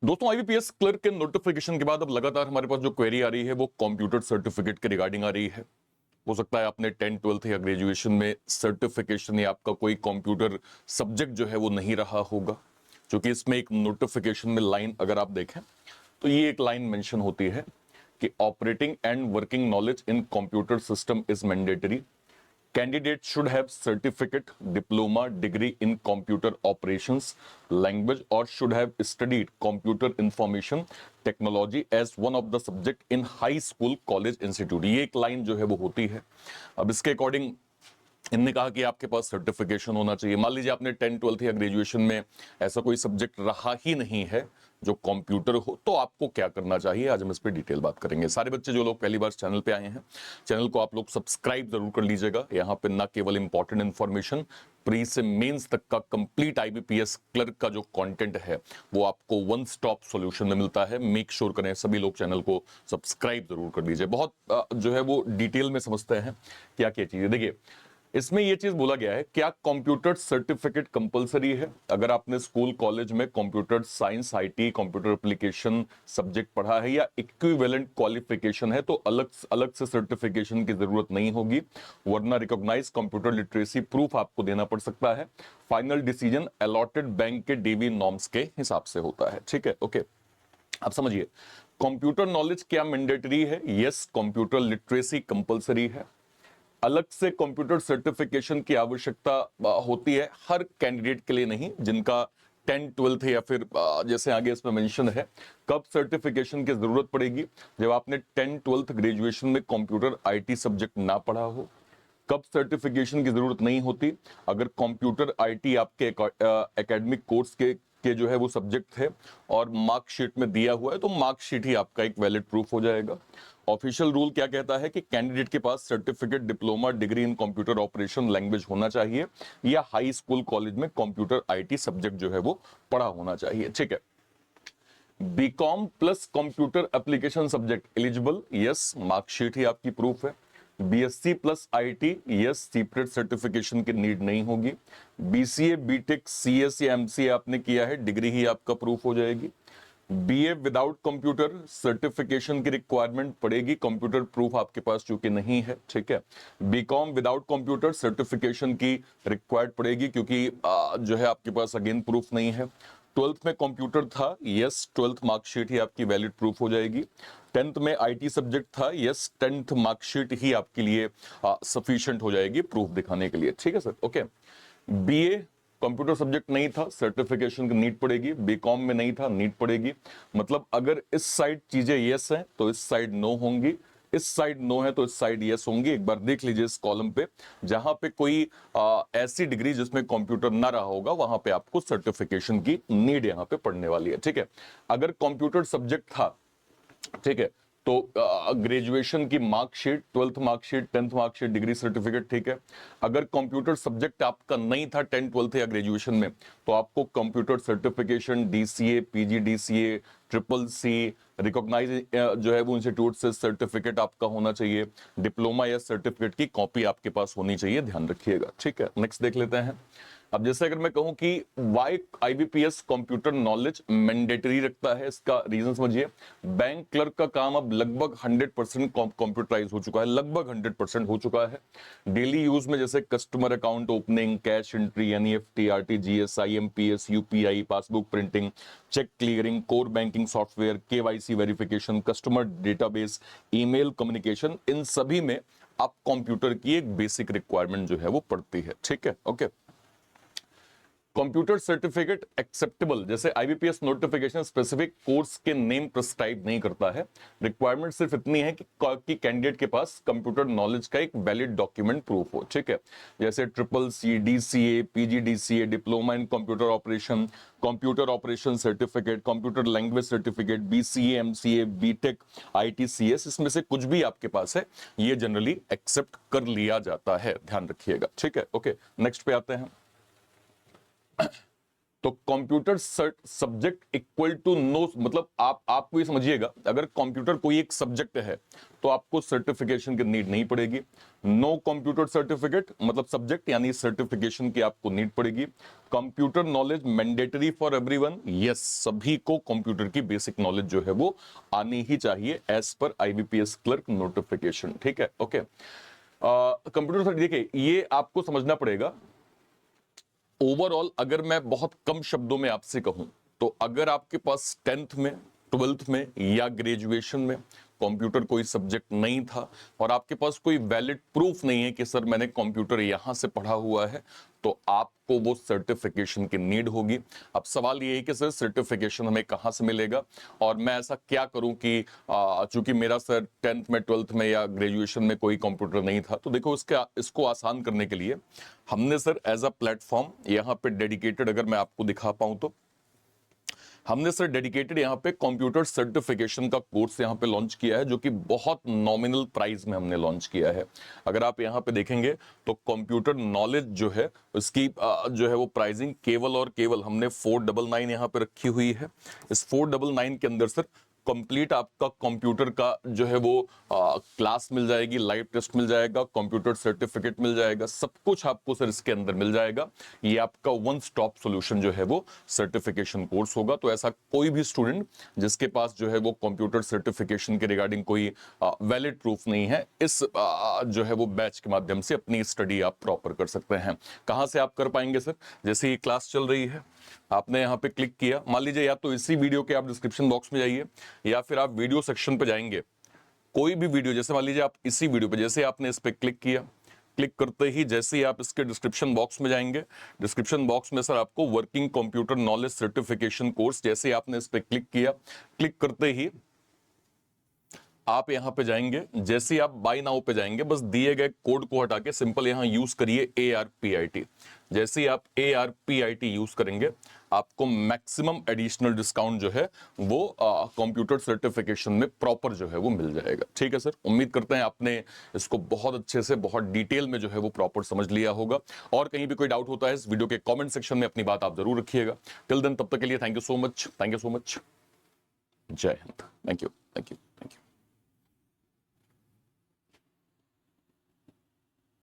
दोस्तों IBPS clerk के notification के बाद अब लगातार हमारे पास जो क्वेरी आ रही है वो कंप्यूटर सर्टिफिकेट के रिगार्डिंग आ रही है। हो सकता है आपने 10th 12th या ग्रेजुएशन में सर्टिफिकेशन या आपका कोई कंप्यूटर सब्जेक्ट जो है वो नहीं रहा होगा, क्योंकि इसमें एक नोटिफिकेशन में लाइन अगर आप देखें तो ये एक लाइन मेंशन होती है कि operating and working knowledge in computer system is mandatory. Candidate should have certificate, diploma, degree in computer operations, language, or should have studied computer information technology as one of the subject in high school, college, institute। ये एक line जो है वो होती है। अब इसके according इनने कहा कि आपके पास सर्टिफिकेशन होना चाहिए। मान लीजिए आपने 10th 12th या ग्रेजुएशन में ऐसा कोई सब्जेक्ट रहा ही नहीं है जो कंप्यूटर हो, तो आपको क्या करना चाहिए, आज हम इस पे डिटेल बात करेंगे। सारे बच्चे जो लोग पहली बार चैनल पे आए हैं, चैनल को आप लोग सब्सक्राइब जरूर कर लीजिएगा। यहाँ पे ना केवल इंपॉर्टेंट इंफॉर्मेशन, प्री से मेंस तक का कंप्लीट आईबीपीएस क्लर्क का जो कंटेंट है वो आपको वन स्टॉप सॉल्यूशन में मिलता है। मेक श्योर करें सभी लोग चैनल को सब्सक्राइब जरूर कर लीजिए। बहुत जो है वो डिटेल में समझते हैं क्या क्या चीजें। देखिए इसमें यह चीज बोला गया है, क्या कंप्यूटर सर्टिफिकेट कंपलसरी है? अगर आपने स्कूल कॉलेज में computer science, IT, computer application subject पढ़ा है या इक्विवेलेंट क्वालिफिकेशन है तो अलग अलग से सर्टिफिकेशन की जरूरत नहीं होगी, वरना रिकॉग्नाइज कंप्यूटर लिटरेसी प्रूफ आपको देना पड़ सकता है। फाइनल डिसीजन अलॉटेड बैंक के डीवी नॉर्म्स के हिसाब से होता है। ठीक है, ओके। अब समझिए कंप्यूटर नॉलेज क्या मैंडेटरी है? यस, कंप्यूटर लिटरेसी कंपलसरी है। अलग से कंप्यूटर सर्टिफिकेशन की आवश्यकता होती है हर कैंडिडेट के लिए नहीं, जिनका 10th 12th या फिर जैसे आगे इसमें मेंशन है। कब सर्टिफिकेशन की जरूरत पड़ेगी? जब आपने 10th 12th ग्रेजुएशन में कंप्यूटर आईटी सब्जेक्ट ना पढ़ा हो। कब सर्टिफिकेशन की जरूरत नहीं होती? अगर कंप्यूटर आईटी आपके एकेडमिक कोर्स के जो है वो सब्जेक्ट है और मार्कशीट में दिया हुआ है तो मार्कशीट ही आपका एक वैलिड प्रूफ हो जाएगा। ऑफिशियल रूल क्या कहता है कि कैंडिडेट के पास certificate, diploma, degree in computer operation, language होना चाहिए या हाई स्कूल कॉलेज में कंप्यूटर आईटी सब्जेक्ट जो है वो पढ़ा होना चाहिए। ठीक है। BCom plus computer application subject eligible? Yes, marksheet ही आपकी प्रूफ है। BSc plus IT? Yes, separate certification की नीड नहीं होगी। बीसीए, बीटेक, सीएस या एमसीए आपने किया है, डिग्री ही आपका प्रूफ हो जाएगी। बीए विदाउट कंप्यूटर सर्टिफिकेशन की रिक्वायरमेंट पड़ेगी, कंप्यूटर प्रूफ आपके पास चूंकि नहीं है। ठीक है। बीकॉम विदाउट कंप्यूटर सर्टिफिकेशन की रिक्वायर्ड पड़ेगी क्योंकि जो है आपके पास अगेन प्रूफ नहीं है। 12th में कंप्यूटर था? यस, 12th मार्कशीट ही आपकी वैलिड प्रूफ हो जाएगी। 10th में आईटी सब्जेक्ट था? यस, 10th मार्कशीट ही आपके लिए सफिशिएंट हो जाएगी प्रूफ दिखाने के लिए। ठीक है sir, okay. BA computer subject नहीं था, सर्टिफिकेशन की नीड पड़ेगी। बीकॉम में नहीं था, नीड पड़ेगी। मतलब अगर इस साइड चीजें यस हैं तो इस साइड नो होंगी, इस साइड नो है तो इस साइड यस होंगी। एक बार देख लीजिए इस कॉलम पे, जहां पे कोई ऐसी डिग्री जिसमें कंप्यूटर ना रहा होगा वहां पे आपको सर्टिफिकेशन की नीड यहां पे पड़ने वाली है। ठीक है। अगर कंप्यूटर सब्जेक्ट था, ठीक है, तो ग्रेजुएशन की marksheet, 12th marksheet, 10th marksheet, degree certificate, ठीक है। अगर कंप्यूटर सब्जेक्ट आपका नहीं था 10th 12th या ग्रेजुएशन में तो आपको computer certification, DCA, PGDCA, triple C, recognise जो है वो इंस्टीट्यूट से सर्टिफिकेट आपका होना चाहिए। डिप्लोमा या सर्टिफिकेट की कॉपी आपके पास होनी चाहिए, ध्यान रखिएगा। ठीक है, नेक्स्ट देख लेते हैं। अब जैसे अगर मैं कहूं कि why IBPS computer knowledge mandatory रखता है, इसका रीजन समझिए। बैंक क्लर्क का काम अब लगभग 100% कंप्यूटराइज हो चुका है, लगभग 100% हो चुका है। डेली यूज में जैसे customer account opening, cash entry, NEFT, RTGS, IMPS, UPI, passbook printing, cheque clearing, core banking software, KYC verification, customer database, email communication, इन सभी में आप कंप्यूटर की एक बेसिक रिक्वायरमेंट जो है वो पड़ती है। ठीक है, ओके। कंप्यूटर सर्टिफिकेट एक्सेप्टेबल, जैसे आईबीपीएस नोटिफिकेशन स्पेसिफिक कोर्स के नेम प्रिस्क्राइब नहीं करता है। रिक्वायरमेंट सिर्फ इतनी है कि कैंडिडेट के पास कंप्यूटर नॉलेज का एक वैलिड डॉक्यूमेंट प्रूफ हो। ठीक है। जैसे triple C, DCA, PGDCA, diploma in computer operation certificate, computer language certificate, BCA, MCA, BTech, ITCS, इसमें से कुछ भी आपके पास है ये जनरली एक्सेप्ट कर लिया जाता है, ध्यान रखिएगा। ठीक है, ओके। नेक्स्ट पे आते हैं। तो computer subject equal to no, मतलब आपको ये समझिएगा, अगर कंप्यूटर कोई एक सब्जेक्ट है तो आपको सर्टिफिकेशन की नीड नहीं पड़ेगी। नो कंप्यूटर सर्टिफिकेट मतलब सब्जेक्ट यानी सर्टिफिकेशन की आपको नीड पड़ेगी। Computer knowledge mandatory for everyone, yes, सभी को कंप्यूटर की बेसिक नॉलेज जो है वो आनी ही चाहिए as per IBPS clerk notification, ठीक है, ओके। कंप्यूटर देखिए, ये आपको समझना पड़ेगा। ओवरऑल अगर मैं बहुत कम शब्दों में आपसे कहूं तो अगर आपके पास 10th में, 12th में या ग्रेजुएशन में कंप्यूटर कोई सब्जेक्ट नहीं था और आपके पास कोई वैलिड प्रूफ नहीं है कि सर मैंने कंप्यूटर यहां से पढ़ा हुआ है, तो आपको वो सर्टिफिकेशन की नीड होगी। अब सवाल ये है कि सर सर्टिफिकेशन हमें कहां से मिलेगा और मैं ऐसा क्या करूं कि चूंकि मेरा सर 10th में, 12th में या ग्रेजुएशन में कोई कंप्यूटर नहीं था। तो देखो इसको आसान करने के लिए हमने सर एज अ प्लेटफॉर्म यहां पे डेडिकेटेड, अगर मैं आपको दिखा पाऊं तो हमने सर डेडिकेटेड यहाँ पे कंप्यूटर सर्टिफिकेशन का कोर्स यहाँ पे लॉन्च किया है, जो कि बहुत नॉमिनल प्राइस में हमने लॉन्च किया है। अगर आप यहाँ पे देखेंगे तो कंप्यूटर नॉलेज जो है उसकी जो है वो प्राइसिंग केवल और केवल हमने 499 यहाँ पे रखी हुई है। इस 499 के अंदर सर कंप्लीट आपका कंप्यूटर का जो है वो क्लास मिल जाएगी, लाइव टेस्ट मिल जाएगा, कंप्यूटर सर्टिफिकेट मिल जाएगा, सब कुछ आपको सर इसके अंदर मिल जाएगा। ये आपका वन स्टॉप सॉल्यूशन जो है वो सर्टिफिकेशन कोर्स होगा। तो ऐसा कोई भी स्टूडेंट जिसके पास जो है वो कंप्यूटर सर्टिफिकेशन के रिगार्डिंग कोई वैलिड प्रूफ नहीं है, इस जो है वो बैच के माध्यम से अपनी स्टडी आप प्रॉपर कर सकते हैं। कहां से आप कर पाएंगे सर? जैसे ये क्लास चल रही है, आपने यहाँ पे क्लिक किया, मान लीजिए या तो इसी वीडियो के आप डिस्क्रिप्शन बॉक्स में जाइए या फिर आप वीडियो सेक्शन पे जाएंगे, कोई भी वीडियो, जैसे मान लीजिए आप इसी वीडियो पे, जैसे आपने इस पे क्लिक किया, क्लिक करते ही जैसे ही आप इसके डिस्क्रिप्शन बॉक्स में जाएंगे, डिस्क्रिप्शन बॉक्स में सर आपको working computer knowledge certification course, जैसे आपने इस पे क्लिक किया, क्लिक करते ही आप यहां पे जाएंगे, जैसे ही आप बाय नाउ पे जाएंगे, बस दिए गए कोड को हटा के सिंपल यहां यूज करिए ARPIT। जैसे ही आप ARPIT यूज करेंगे, आपको मैक्सिमम एडिशनल डिस्काउंट जो है वो कंप्यूटर सर्टिफिकेशन में प्रॉपर जो है वो मिल जाएगा। ठीक है सर, उम्मीद करते हैं आपने इसको बहुत अच्छे से, बहुत डिटेल में जो है वो प्रॉपर समझ लिया होगा। और कहीं भी कोई डाउट होता है इस वीडियो के कमेंट सेक्शन में अपनी बात आप जरूर रखिएगा। टिल देन, तब तक के लिए thank you so much, thank you so much. जय हिंद, थैंक यू, थैंक यू।